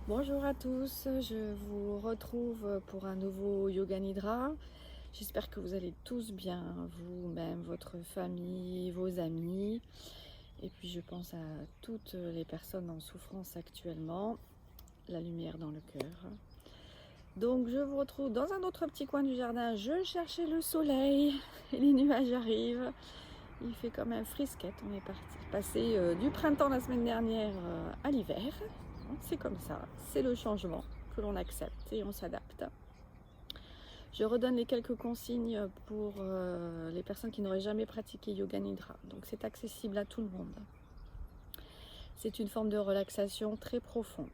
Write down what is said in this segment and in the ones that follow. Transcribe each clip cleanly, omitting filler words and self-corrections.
Bonjour à tous, je vous retrouve pour un nouveau Yoga Nidra. J'espère que vous allez tous bien, vous-même, votre famille, vos amis. Et puis je pense à toutes les personnes en souffrance actuellement, la lumière dans le cœur. Donc je vous retrouve dans un autre petit coin du jardin. Je cherchais le soleil et les nuages arrivent. Il fait quand même frisquette, on est parti passer du printemps la semaine dernière à l'hiver. C'est comme ça, c'est le changement que l'on accepte et on s'adapte. Je redonne les quelques consignes pour les personnes qui n'auraient jamais pratiqué Yoga Nidra. Donc c'est accessible à tout le monde. C'est une forme de relaxation très profonde.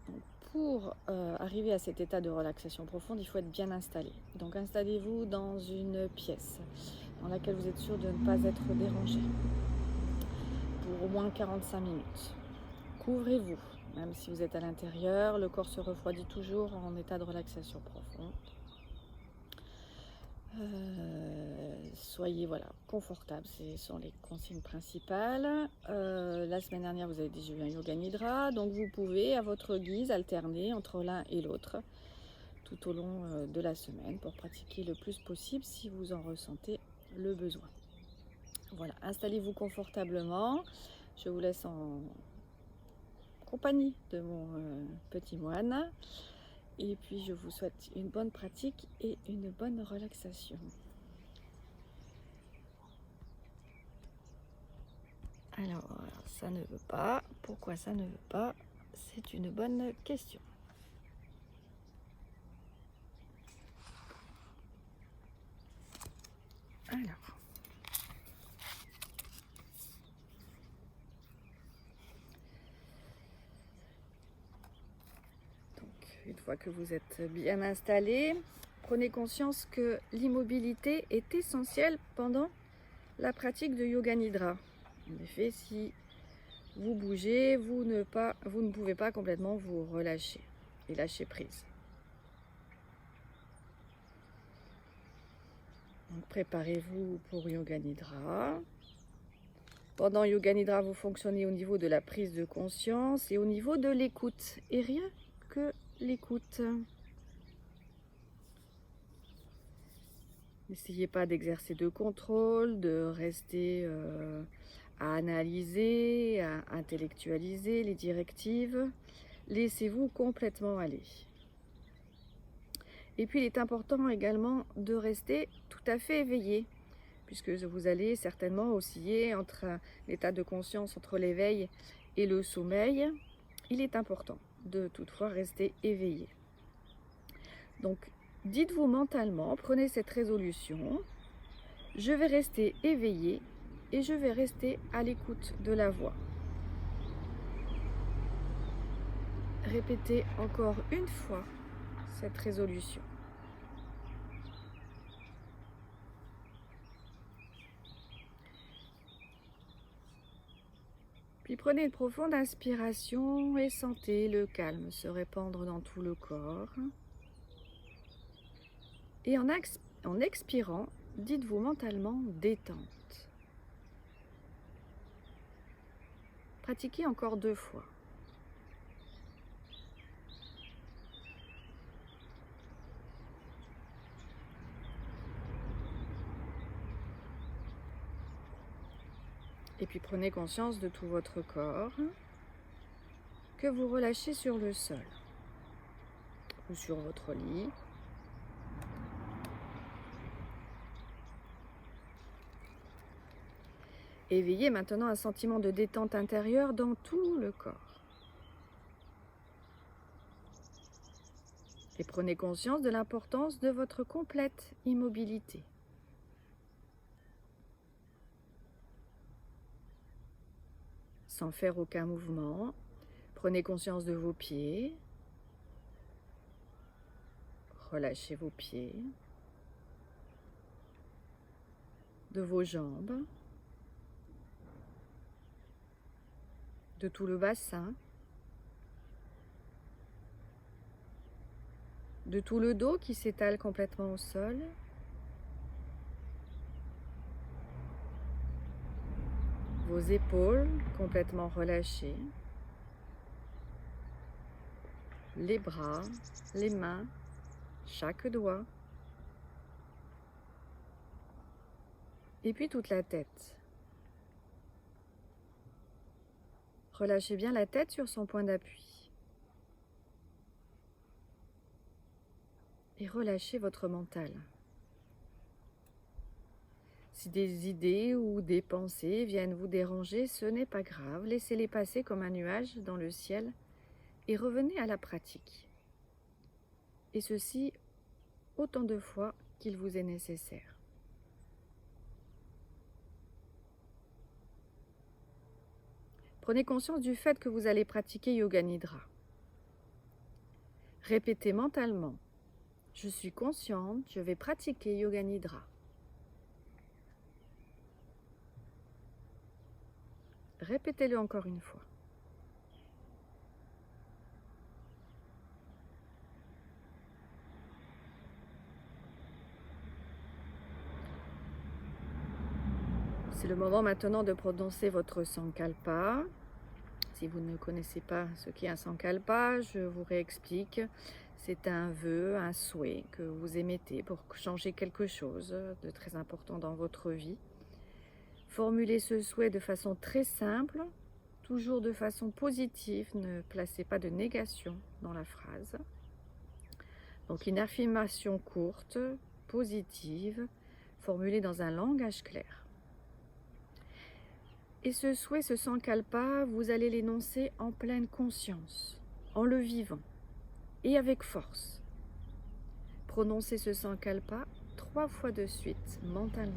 Donc, pour arriver à cet état de relaxation profonde, il faut être bien installé. Donc installez-vous dans une pièce dans laquelle vous êtes sûr de ne pas être dérangé pour au moins 45 minutes. Couvrez-vous, même si vous êtes à l'intérieur, le corps se refroidit toujours en état de relaxation profonde. Soyez confortable, ce sont les consignes principales. La semaine dernière, vous avez déjà eu un Yoga Nidra, donc vous pouvez à votre guise alterner entre l'un et l'autre tout au long de la semaine pour pratiquer le plus possible si vous en ressentez le besoin. Voilà, installez-vous confortablement. Je vous laisse en compagnie de mon petit moine. Et puis je vous souhaite une bonne pratique et une bonne relaxation. Alors, ça ne veut pas. Pourquoi ça ne veut pas? C'est une bonne question. Alors. Une fois que vous êtes bien installé, prenez conscience que l'immobilité est essentielle pendant la pratique de Yoga Nidra. En effet, si vous bougez, vous ne pouvez pas complètement vous relâcher et lâcher prise. Donc préparez-vous pour Yoga Nidra. Pendant Yoga Nidra, vous fonctionnez au niveau de la prise de conscience et au niveau de l'écoute. Et rien que l'écoute. N'essayez pas d'exercer de contrôle, de rester à analyser, à intellectualiser les directives. Laissez-vous complètement aller. Et puis il est important également de rester tout à fait éveillé, puisque vous allez certainement osciller entre un état de conscience entre l'éveil et le sommeil. Il est important de toutefois rester éveillé. Donc dites-vous mentalement, prenez cette résolution, je vais rester éveillé et je vais rester à l'écoute de la voix. Répétez encore une fois cette résolution. Puis prenez une profonde inspiration et sentez le calme se répandre dans tout le corps. Et en expirant, dites-vous mentalement détente. Pratiquez encore 2 fois. Et puis prenez conscience de tout votre corps que vous relâchez sur le sol ou sur votre lit. Éveillez maintenant un sentiment de détente intérieure dans tout le corps. Et prenez conscience de l'importance de votre complète immobilité. Sans faire aucun mouvement, prenez conscience de vos pieds. Relâchez vos pieds, de vos jambes, de tout le bassin, de tout le dos qui s'étale complètement au sol, vos épaules complètement relâchées, les bras, les mains, chaque doigt. Et puis toute la tête. Relâchez bien la tête sur son point d'appui. Et relâchez votre mental. Si des idées ou des pensées viennent vous déranger, ce n'est pas grave. Laissez-les passer comme un nuage dans le ciel et revenez à la pratique. Et ceci autant de fois qu'il vous est nécessaire. Prenez conscience du fait que vous allez pratiquer Yoga Nidra. Répétez mentalement. Je suis consciente, je vais pratiquer Yoga Nidra. Répétez-le encore une fois. C'est le moment maintenant de prononcer votre Sankalpa. Si vous ne connaissez pas ce qu'est un Sankalpa, je vous réexplique. C'est un vœu, un souhait que vous émettez pour changer quelque chose de très important dans votre vie. Formulez ce souhait de façon très simple, toujours de façon positive, ne placez pas de négation dans la phrase. Donc une affirmation courte, positive, formulée dans un langage clair. Et ce souhait, ce Sankalpa, vous allez l'énoncer en pleine conscience, en le vivant et avec force. Prononcez ce Sankalpa 3 fois de suite, mentalement.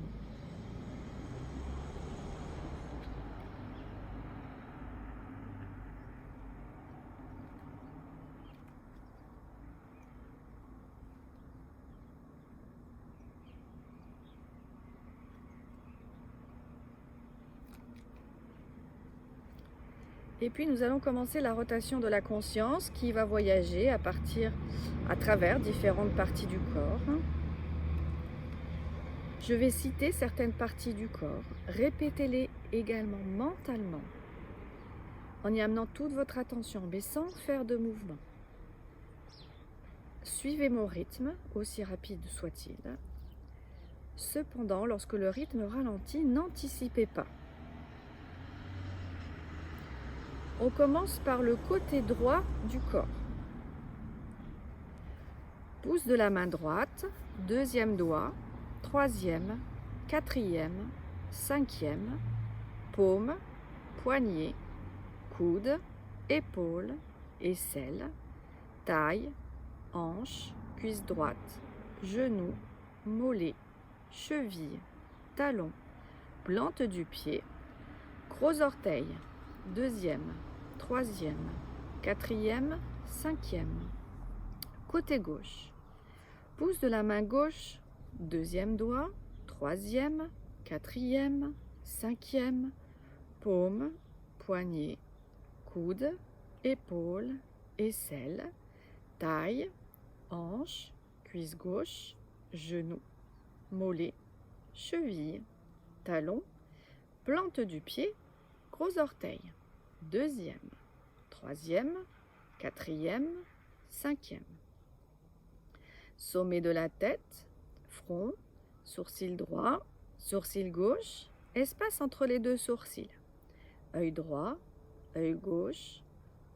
Et puis nous allons commencer la rotation de la conscience qui va voyager à travers différentes parties du corps. Je vais citer certaines parties du corps. Répétez-les également mentalement en y amenant toute votre attention, mais sans faire de mouvement. Suivez mon rythme, aussi rapide soit-il. Cependant, lorsque le rythme ralentit, n'anticipez pas. On commence par le côté droit du corps. Pouce de la main droite, deuxième doigt, troisième, quatrième, cinquième, paume, poignet, coude, épaule, aisselle, taille, hanche, cuisse droite, genou, mollet, cheville, talon, plante du pied, gros orteil, deuxième, troisième, quatrième, cinquième. Côté gauche. Pouce de la main gauche, deuxième doigt, troisième, quatrième, cinquième, paume, poignet, coude, épaule, aisselle, taille, hanche, cuisse gauche, genou, mollet, cheville, talon, plante du pied, gros orteil, deuxième, troisième, quatrième, cinquième. Sommet de la tête, front, sourcil droit, sourcil gauche, espace entre les deux sourcils. Œil droit, œil gauche,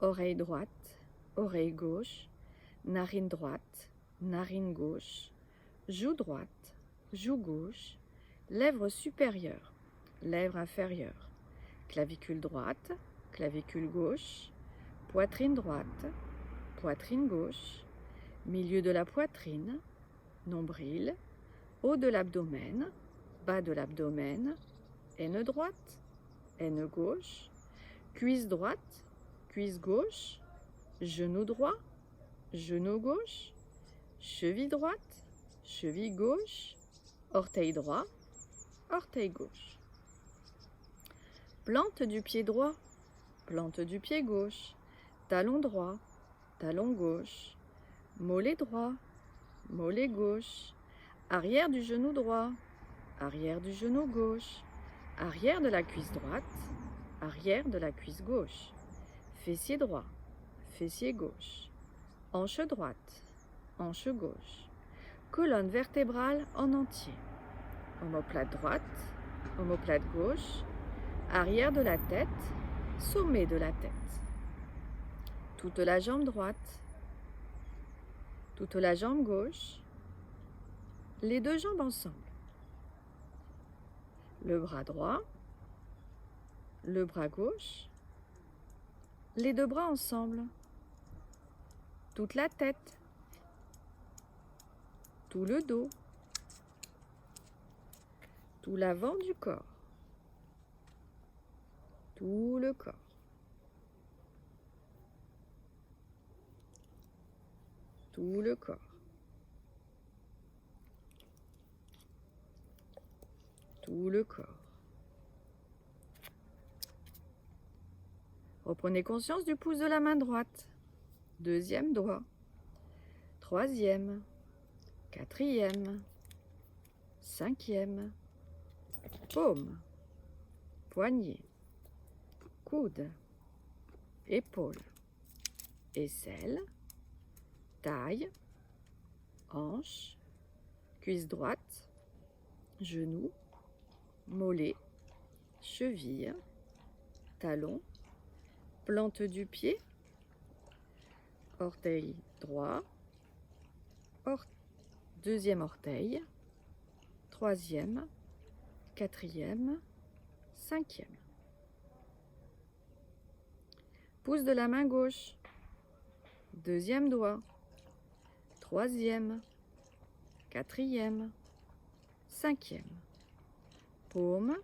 oreille droite, oreille gauche, narine droite, narine gauche, joue droite, joue gauche, lèvre supérieure, lèvre inférieure, clavicule droite, clavicule gauche, poitrine droite, poitrine gauche, milieu de la poitrine, nombril, haut de l'abdomen, bas de l'abdomen, aine droite, aine gauche, cuisse droite, cuisse gauche, genou droit, genou gauche, cheville droite, cheville gauche, orteil droit, orteil gauche. Plante du pied droit, plante du pied gauche, talon droit, talon gauche, mollet droit, mollet gauche, arrière du genou droit, arrière du genou gauche, arrière de la cuisse droite, arrière de la cuisse gauche, fessier droit, fessier gauche, hanche droite, hanche gauche, colonne vertébrale en entier, omoplate droite, omoplate gauche, arrière de la tête, sommet de la tête, toute la jambe droite, toute la jambe gauche, les deux jambes ensemble, le bras droit, le bras gauche, les deux bras ensemble, toute la tête, tout le dos, tout l'avant du corps, tout le corps, tout le corps, tout le corps. Reprenez conscience du pouce de la main droite, deuxième doigt, troisième, quatrième, cinquième, paume, poignet, coude, épaule, aisselle, taille, hanche, cuisse droite, genou, mollet, cheville, talon, plante du pied, orteil droit, deuxième orteil, troisième, quatrième, cinquième. Pouce de la main gauche, deuxième doigt, troisième, quatrième, cinquième. Paume,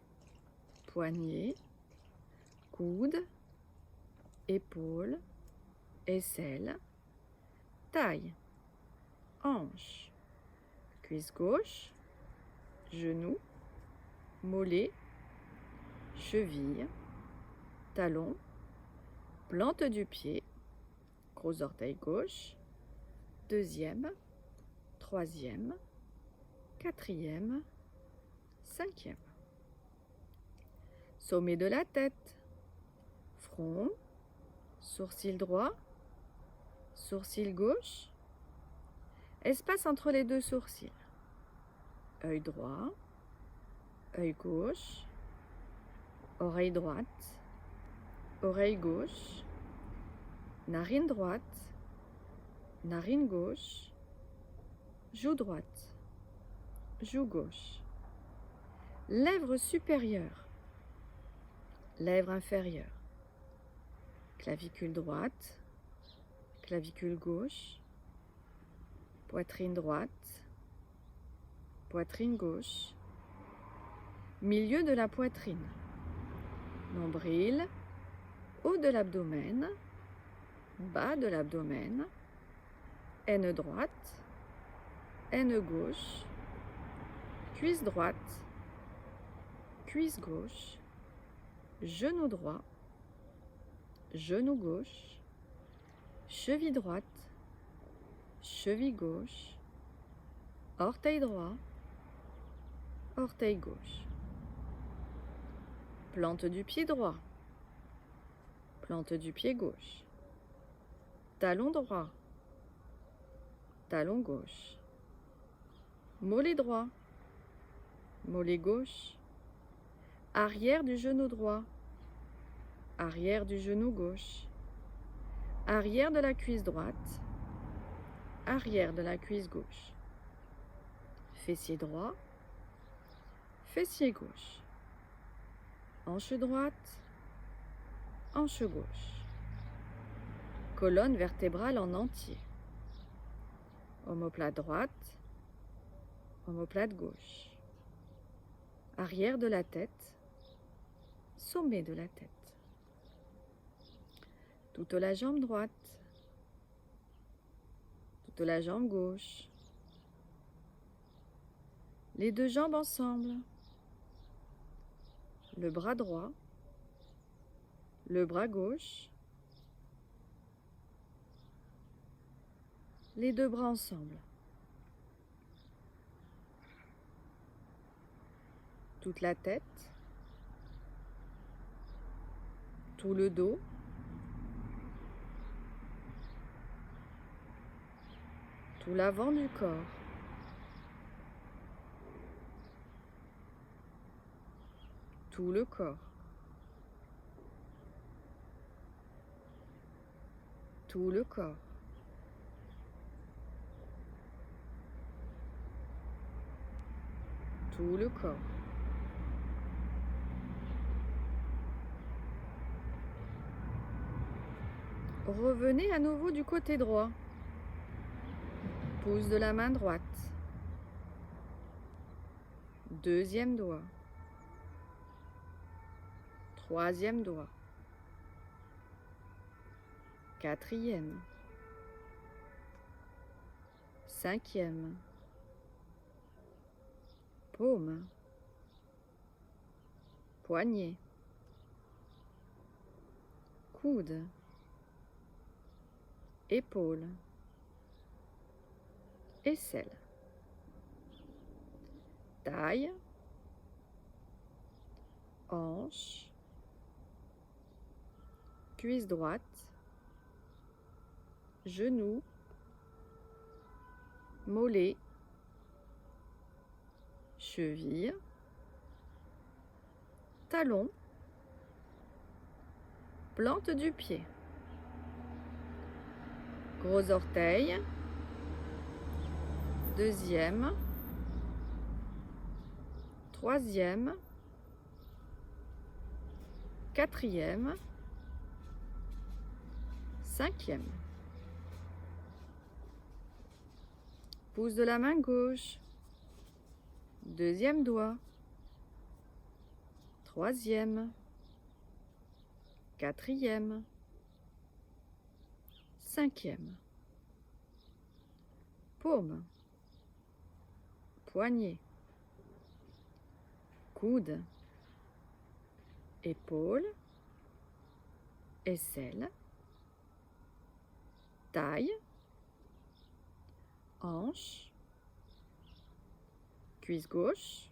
poignet, coude, épaule, aisselle, taille, hanche, cuisse gauche, genou, mollet, cheville, talon, plante du pied, gros orteil gauche, deuxième, troisième, quatrième, cinquième. Sommet de la tête, front, sourcil droit, sourcil gauche, espace entre les deux sourcils, œil droit, œil gauche, oreille droite, oreille gauche, narine droite, narine gauche, joue droite, joue gauche, lèvres supérieures, lèvres inférieures, clavicule droite, clavicule gauche, poitrine droite, poitrine gauche, milieu de la poitrine, nombril, haut de l'abdomen, bas de l'abdomen, aine droite, aine gauche, cuisse droite, cuisse gauche, genou droit, genou gauche, cheville droite, cheville gauche, orteil droit, orteil gauche. Plante du pied droit, plante du pied gauche, talon droit, talon gauche, mollet droit, mollet gauche, arrière du genou droit, arrière du genou gauche, arrière de la cuisse droite, arrière de la cuisse gauche, fessier droit, fessier gauche, hanche droite, hanche gauche, colonne vertébrale en entier, omoplate droite, omoplate gauche, arrière de la tête, sommet de la tête, toute la jambe droite, toute la jambe gauche, les deux jambes ensemble, le bras droit, le bras gauche, les deux bras ensemble, toute la tête, tout le dos, tout l'avant du corps, tout le corps, tout le corps, tout le corps. Revenez à nouveau du côté droit. Pouce de la main droite. Deuxième doigt. Troisième doigt. Quatrième. Cinquième. Paume. Poignet. Coude. Épaule. Aisselle. Taille. Hanche. Cuisse droite. Genou. Mollet. Cheville. Talon. Plante du pied. Gros orteil. Deuxième. Troisième. Quatrième. Cinquième. Pouce de la main gauche. Deuxième doigt. Troisième. Quatrième. Cinquième. Paume. Poignet. Coude. Épaule. Aisselle. Taille. Hanche. Cuisse gauche.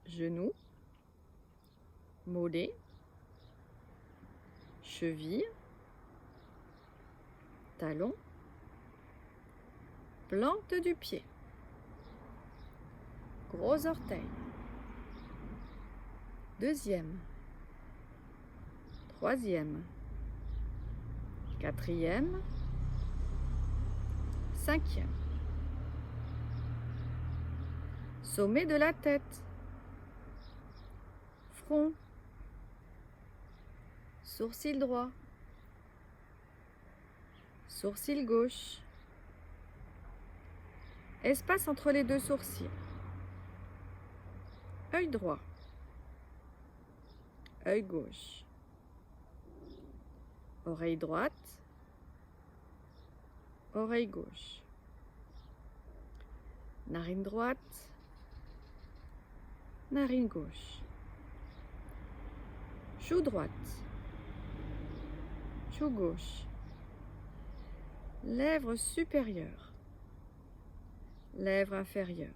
Genou. Mollet. Cheville. Talon. Plante du pied. Gros orteil. Deuxième. Troisième. Quatrième. Cinquième. Sommet de la tête. Front. Sourcil droit. Sourcil gauche. Espace entre les deux sourcils. Œil droit. Œil gauche. Oreille droite. Oreille gauche. Narine droite. Narine gauche. Joue droite. Joue gauche. Lèvre supérieure. Lèvre inférieure.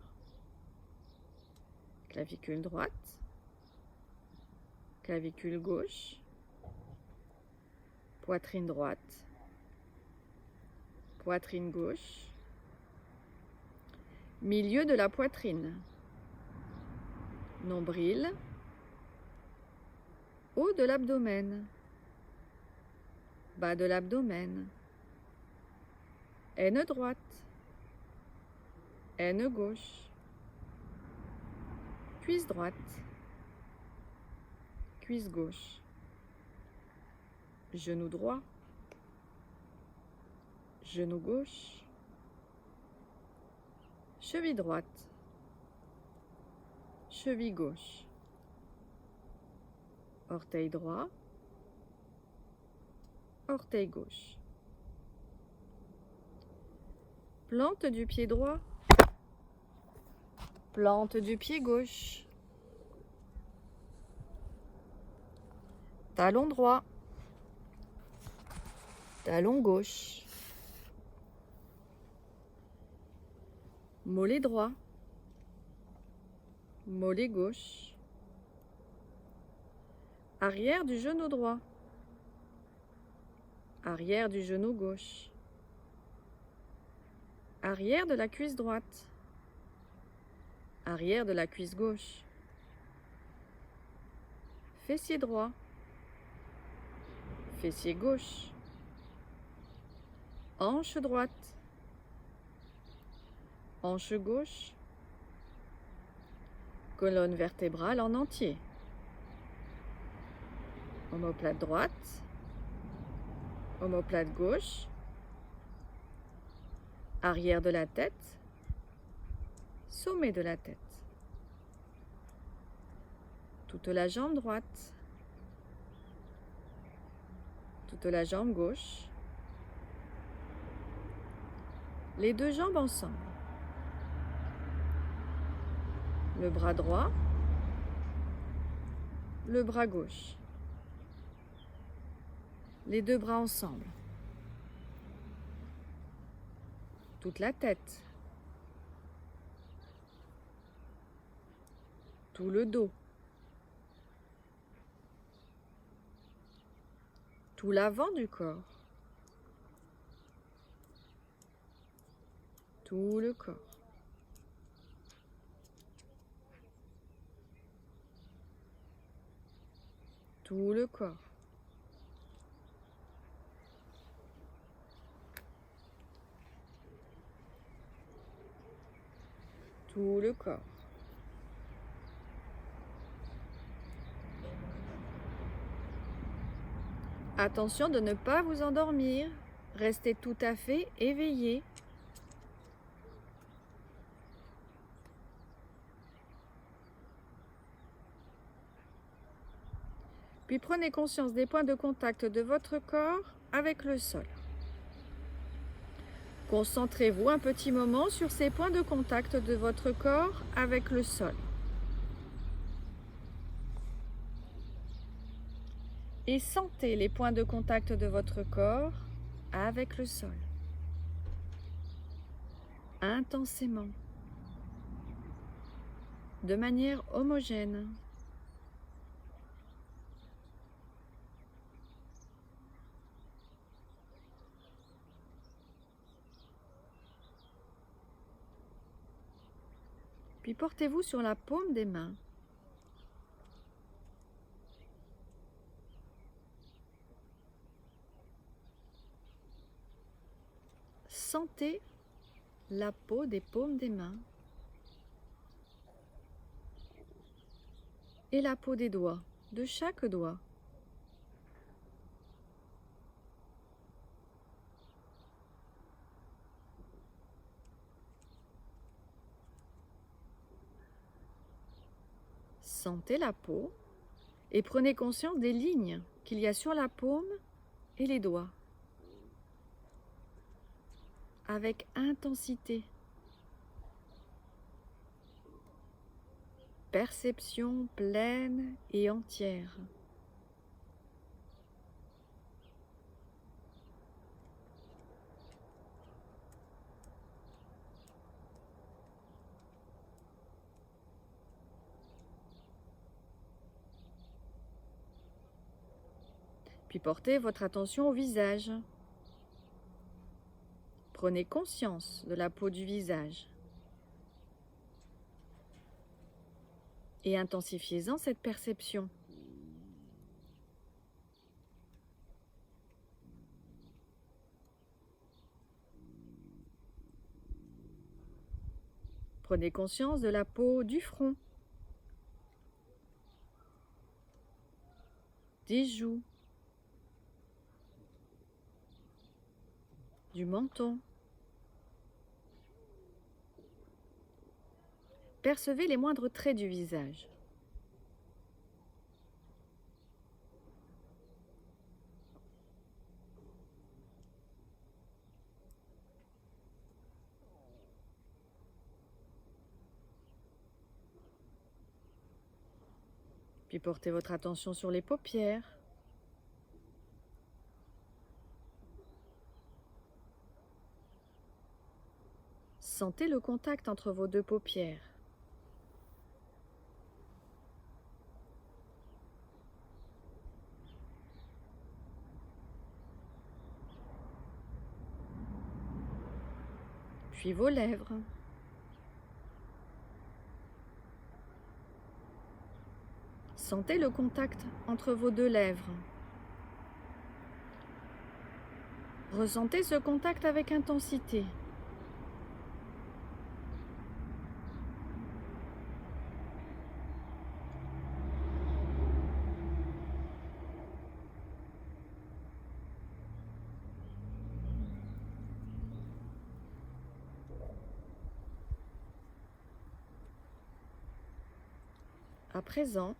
Clavicule droite. Clavicule gauche. Poitrine droite. Poitrine gauche. Milieu de la poitrine. Nombril. Haut de l'abdomen. Bas de l'abdomen. Aine droite. Aine gauche. Cuisse droite. Cuisse gauche. Genou droit. Genou gauche. Cheville droite. Cheville gauche. Orteil droit. Orteil gauche. Plante du pied droit. Plante du pied gauche. Talon droit. Talon gauche. Mollet droit. Mollet gauche. Arrière du genou droit. Arrière du genou gauche. Arrière de la cuisse droite. Arrière de la cuisse gauche. Fessier droit. Fessier gauche. Hanche droite. Hanche gauche. Colonne vertébrale en entier. Omoplate droite. Omoplate gauche. Arrière de la tête. Sommet de la tête. Toute la jambe droite. Toute la jambe gauche. Les deux jambes ensemble. Le bras droit. Le bras gauche. Les deux bras ensemble. Toute la tête. Tout le dos. Tout l'avant du corps. Tout le corps. Tout le corps. Tout le corps. Attention de ne pas vous endormir. Restez tout à fait éveillé. Puis prenez conscience des points de contact de votre corps avec le sol. Concentrez-vous un petit moment sur ces points de contact de votre corps avec le sol. Et sentez les points de contact de votre corps avec le sol. Intensément. De manière homogène. Puis portez-vous sur la paume des mains. Sentez la peau des paumes des mains et la peau des doigts, de chaque doigt. Sentez la peau et prenez conscience des lignes qu'il y a sur la paume et les doigts. Avec intensité. Perception pleine et entière. Puis portez votre attention au visage. Prenez conscience de la peau du visage. Et intensifiez-en cette perception. Prenez conscience de la peau du front, des joues, du menton. Percevez les moindres traits du visage. Puis portez votre attention sur les paupières. Sentez le contact entre vos deux paupières. Puis puis vos lèvres. Sentez le contact entre vos deux lèvres. Ressentez ce contact avec intensité. À présent,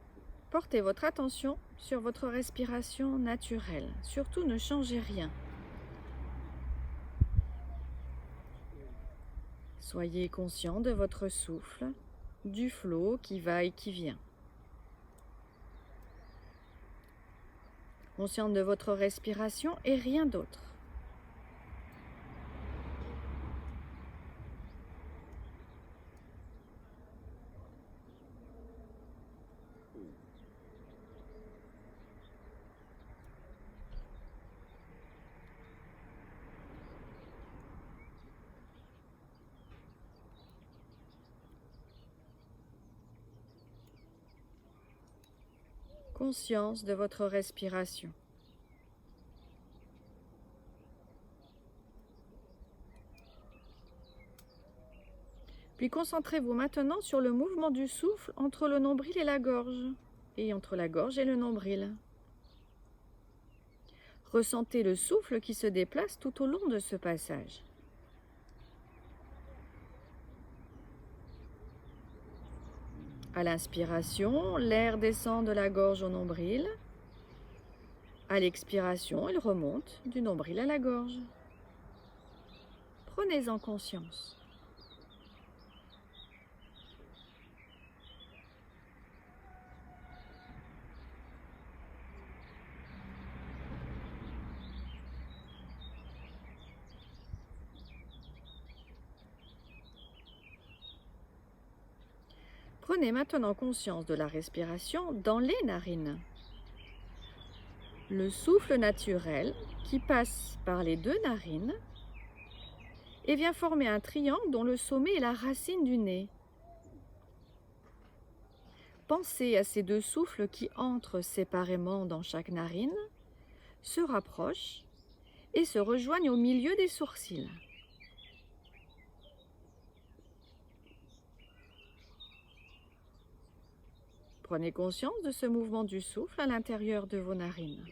portez votre attention sur votre respiration naturelle. Surtout, ne changez rien. Soyez conscient de votre souffle, du flot qui va et qui vient. Conscient de votre respiration et rien d'autre. Conscience de votre respiration. Puis concentrez-vous maintenant sur le mouvement du souffle entre le nombril et la gorge, et entre la gorge et le nombril. Ressentez le souffle qui se déplace tout au long de ce passage. À l'inspiration, l'air descend de la gorge au nombril. À l'expiration, il remonte du nombril à la gorge. Prenez-en conscience. Prenez maintenant conscience de la respiration dans les narines. Le souffle naturel qui passe par les deux narines et vient former un triangle dont le sommet est la racine du nez. Pensez à ces deux souffles qui entrent séparément dans chaque narine, se rapprochent et se rejoignent au milieu des sourcils. Prenez conscience de ce mouvement du souffle à l'intérieur de vos narines.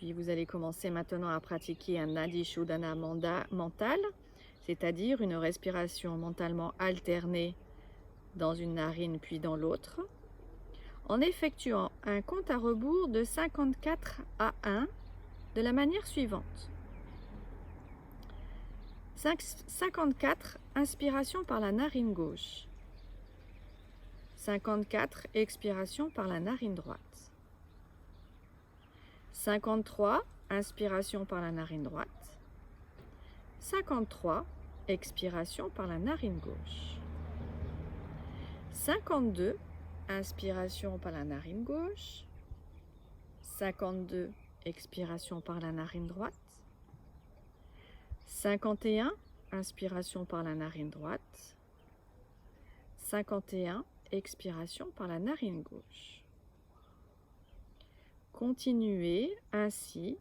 Puis vous allez commencer maintenant à pratiquer un Nadi Shodhana mental, c'est-à-dire une respiration mentalement alternée dans une narine puis dans l'autre, en effectuant un compte à rebours de 54 à 1 de la manière suivante. 54, inspiration par la narine gauche. 54, expiration par la narine droite. 53, inspiration par la narine droite. 53, expiration par la narine gauche. 52, inspiration par la narine gauche. 52, expiration par la narine droite. 51, inspiration par la narine droite. 51, expiration par la narine gauche. Continuez ainsi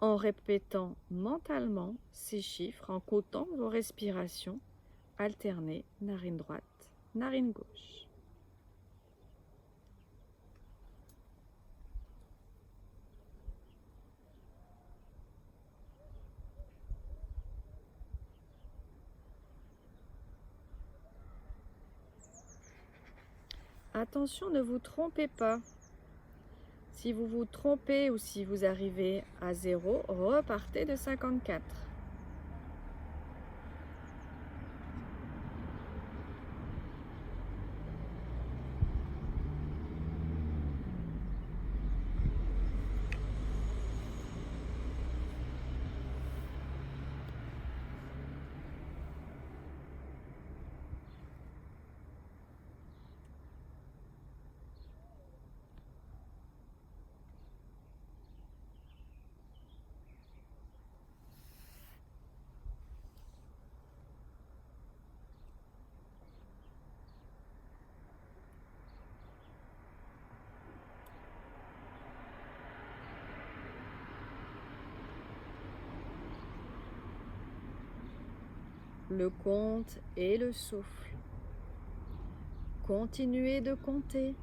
en répétant mentalement ces chiffres, en comptant vos respirations alternées, narine droite, narine gauche. Attention, ne vous trompez pas. Si vous vous trompez ou si vous arrivez à 0, repartez de 54. le compte et le souffle. Continuez de compter.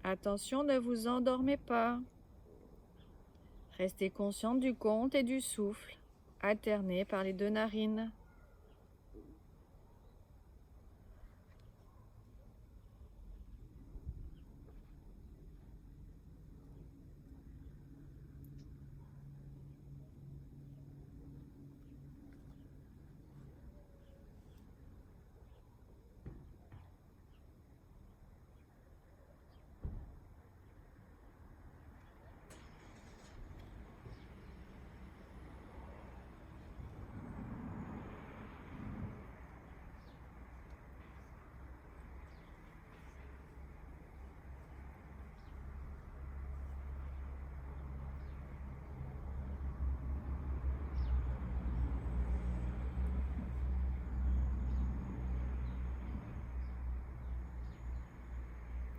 Attention, ne vous endormez pas. Restez consciente du compte et du souffle, alterné par les deux narines.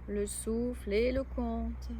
Le souffle et le compte.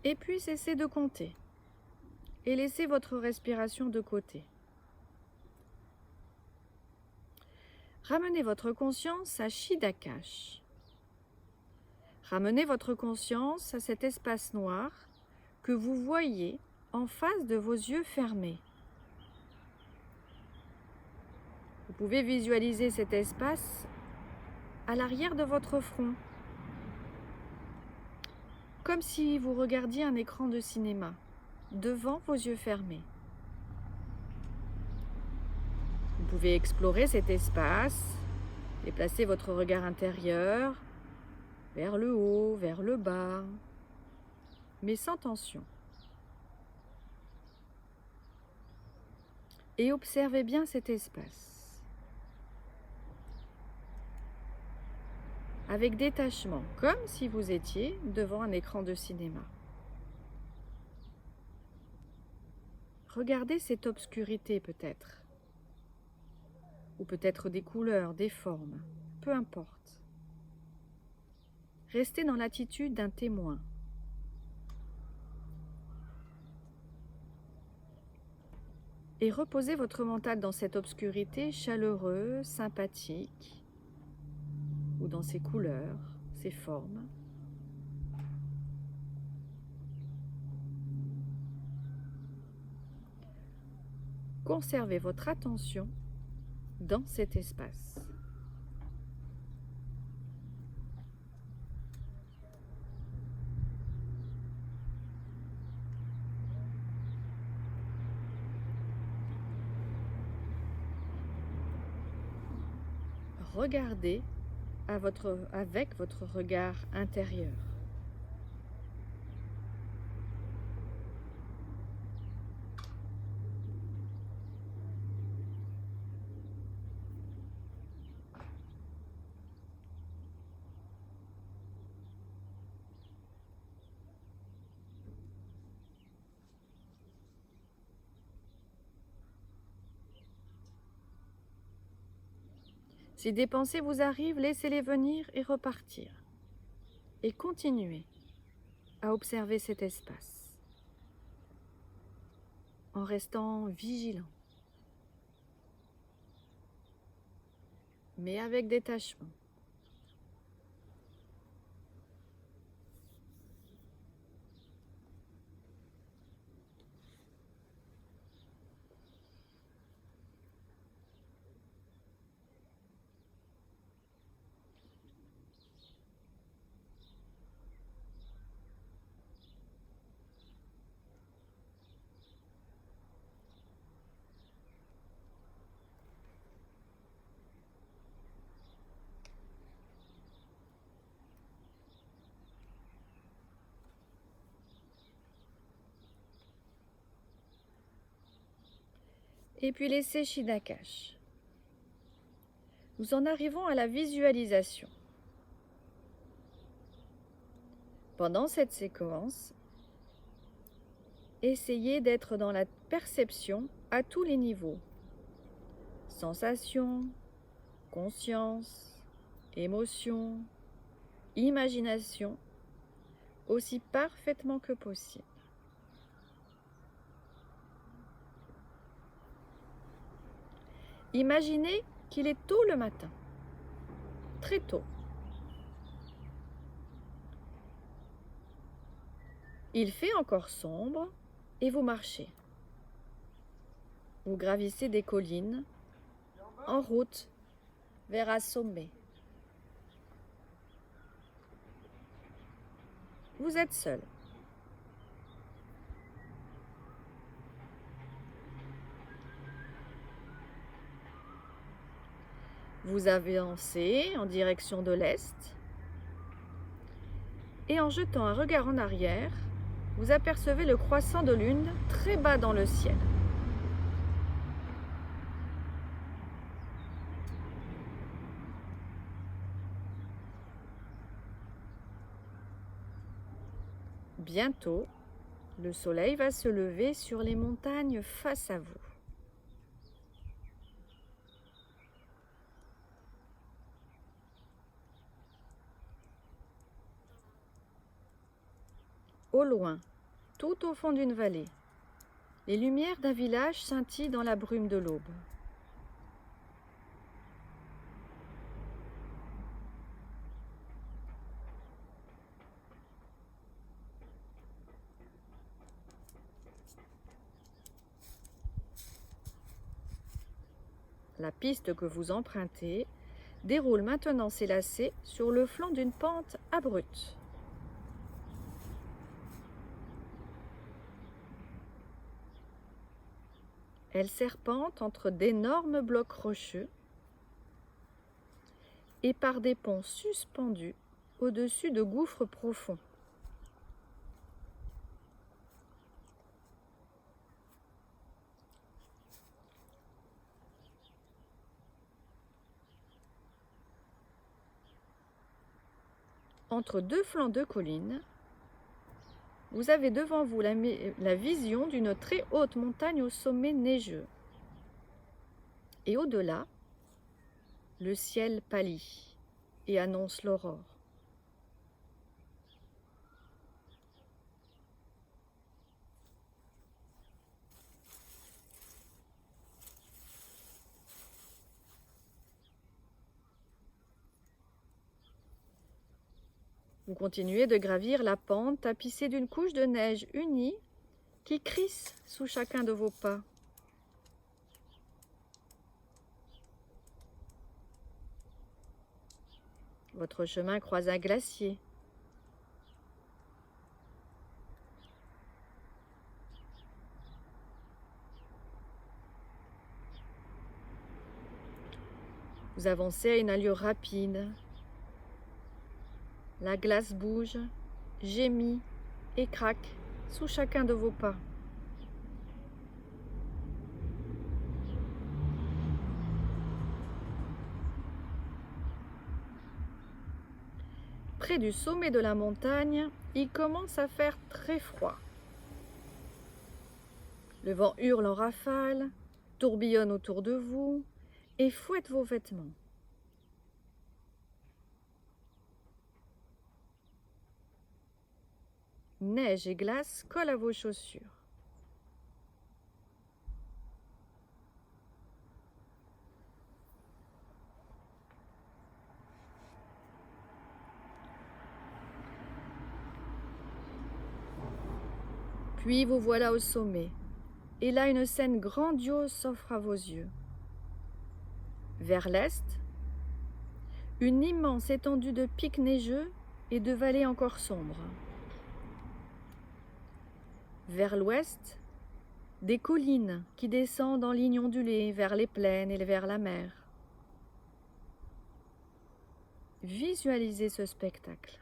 Et puis cessez de compter et laissez votre respiration de côté. Ramenez votre conscience à Chiddakash. Ramenez votre conscience à cet espace noir que vous voyez en face de vos yeux fermés. Vous pouvez visualiser cet espace à l'arrière de votre front, comme si vous regardiez un écran de cinéma, devant vos yeux fermés. Vous pouvez explorer cet espace, déplacer votre regard intérieur vers le haut, vers le bas, mais sans tension. Et observez bien cet espace, avec détachement, comme si vous étiez devant un écran de cinéma. Regardez cette obscurité peut-être, ou peut-être des couleurs, des formes, peu importe. Restez dans l'attitude d'un témoin. Et reposez votre mental dans cette obscurité chaleureuse, sympathique, ou dans ces couleurs, ces formes. Conservez votre attention dans cet espace. Regardez avec votre regard intérieur. Si des pensées vous arrivent, laissez-les venir et repartir. Et continuez à observer cet espace en restant vigilant, mais avec détachement. Et puis laissez Shinakash. Nous en arrivons à la visualisation. Pendant cette séquence, essayez d'être dans la perception à tous les niveaux. Sensation, conscience, émotion, imagination, aussi parfaitement que possible. Imaginez qu'il est tôt le matin, très tôt. Il fait encore sombre et vous marchez. Vous gravissez des collines en route vers un sommet. Vous êtes seul. Vous avancez en direction de l'est et en jetant un regard en arrière, vous apercevez le croissant de lune très bas dans le ciel. Bientôt, le soleil va se lever sur les montagnes face à vous. Au loin, tout au fond d'une vallée, les lumières d'un village scintillent dans la brume de l'aube. La piste que vous empruntez déroule maintenant ses lacets sur le flanc d'une pente abrupte. Elle serpente entre d'énormes blocs rocheux et par des ponts suspendus au-dessus de gouffres profonds. Entre deux flancs de collines, vous avez devant vous la vision d'une très haute montagne au sommet neigeux. Et au-delà, le ciel pâlit et annonce l'aurore. Vous continuez de gravir la pente tapissée d'une couche de neige unie qui crisse sous chacun de vos pas. Votre chemin croise un glacier. Vous avancez à une allure rapide. La glace bouge, gémit et craque sous chacun de vos pas. Près du sommet de la montagne, il commence à faire très froid. Le vent hurle en rafale, tourbillonne autour de vous et fouette vos vêtements. Neige et glace collent à vos chaussures. Puis vous voilà au sommet, et là une scène grandiose s'offre à vos yeux. Vers l'est, une immense étendue de pics neigeux et de vallées encore sombres. Vers l'ouest, des collines qui descendent en ligne ondulée vers les plaines et vers la mer. Visualisez ce spectacle.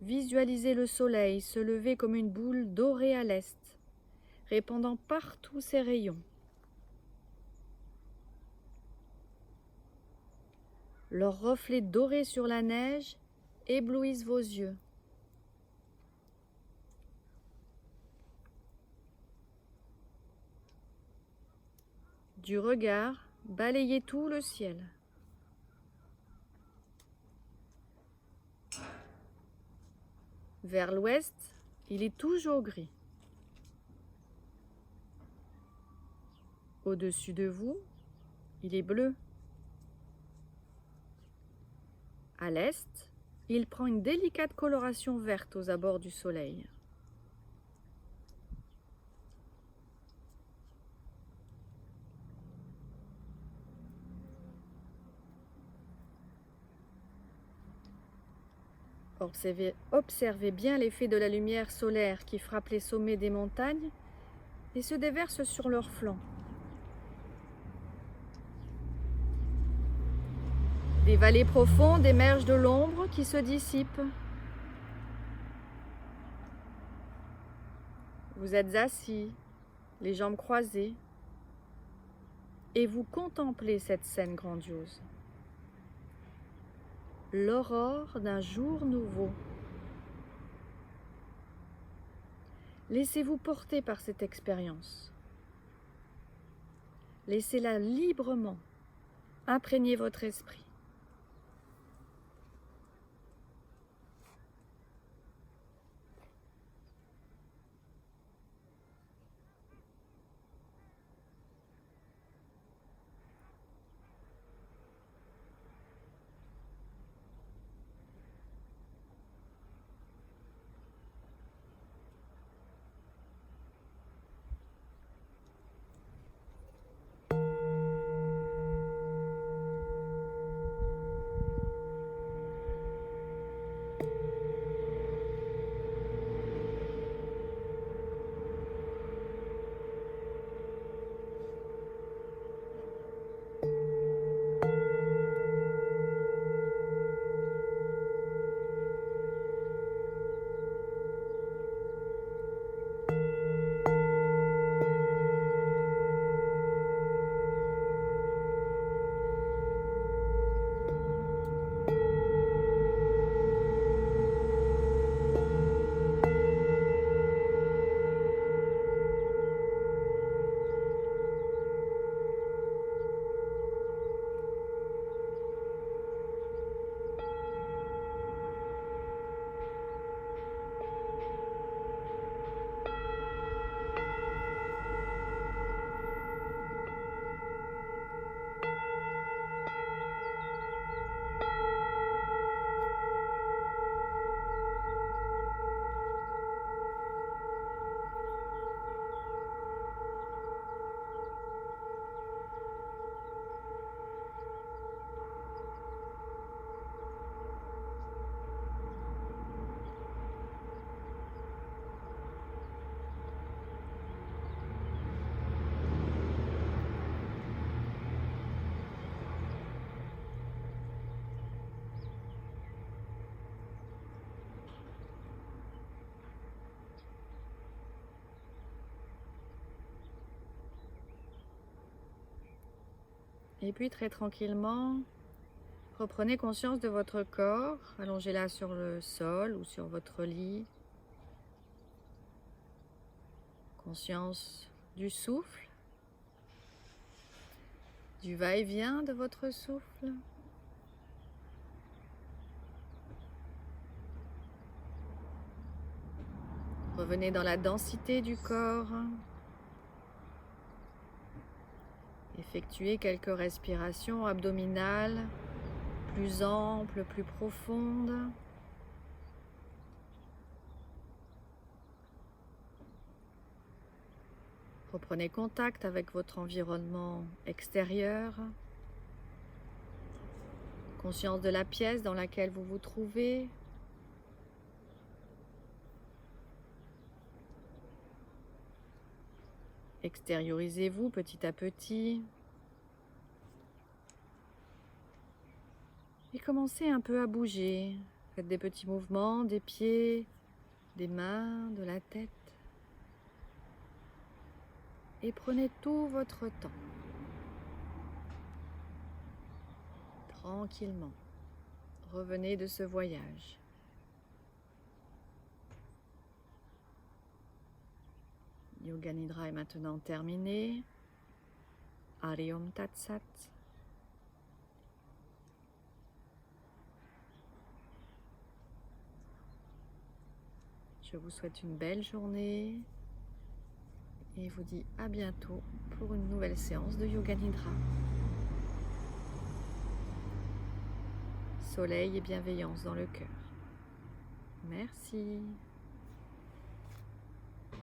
Visualisez le soleil se lever comme une boule dorée à l'est, répandant partout ses rayons. Leurs reflets dorés sur la neige éblouissent vos yeux. Du regard, balayez tout le ciel. Vers l'ouest, il est toujours gris. Au-dessus de vous, il est bleu. À l'est, il prend une délicate coloration verte aux abords du soleil. Observez bien l'effet de la lumière solaire qui frappe les sommets des montagnes et se déverse sur leurs flancs. Des vallées profondes émergent de l'ombre qui se dissipe. Vous êtes assis, les jambes croisées, et vous contemplez cette scène grandiose. L'aurore d'un jour nouveau. Laissez-vous porter par cette expérience. Laissez-la librement imprégner votre esprit. Et puis très tranquillement, reprenez conscience de votre corps, allongez là sur le sol ou sur votre lit. Conscience du souffle, du va-et-vient de votre souffle. Revenez dans la densité du corps. Effectuez quelques respirations abdominales plus amples, plus profondes. Reprenez contact avec votre environnement extérieur. Conscience de la pièce dans laquelle vous vous trouvez. Extériorisez-vous petit à petit. Et commencez un peu à bouger. Faites des petits mouvements des pieds, des mains, de la tête. Et prenez tout votre temps. Tranquillement. Revenez de ce voyage. Yoga Nidra est maintenant terminé. Hari Om Tat Sat. Je vous souhaite une belle journée et vous dis à bientôt pour une nouvelle séance de Yoga Nidra. Soleil et bienveillance dans le cœur. Merci.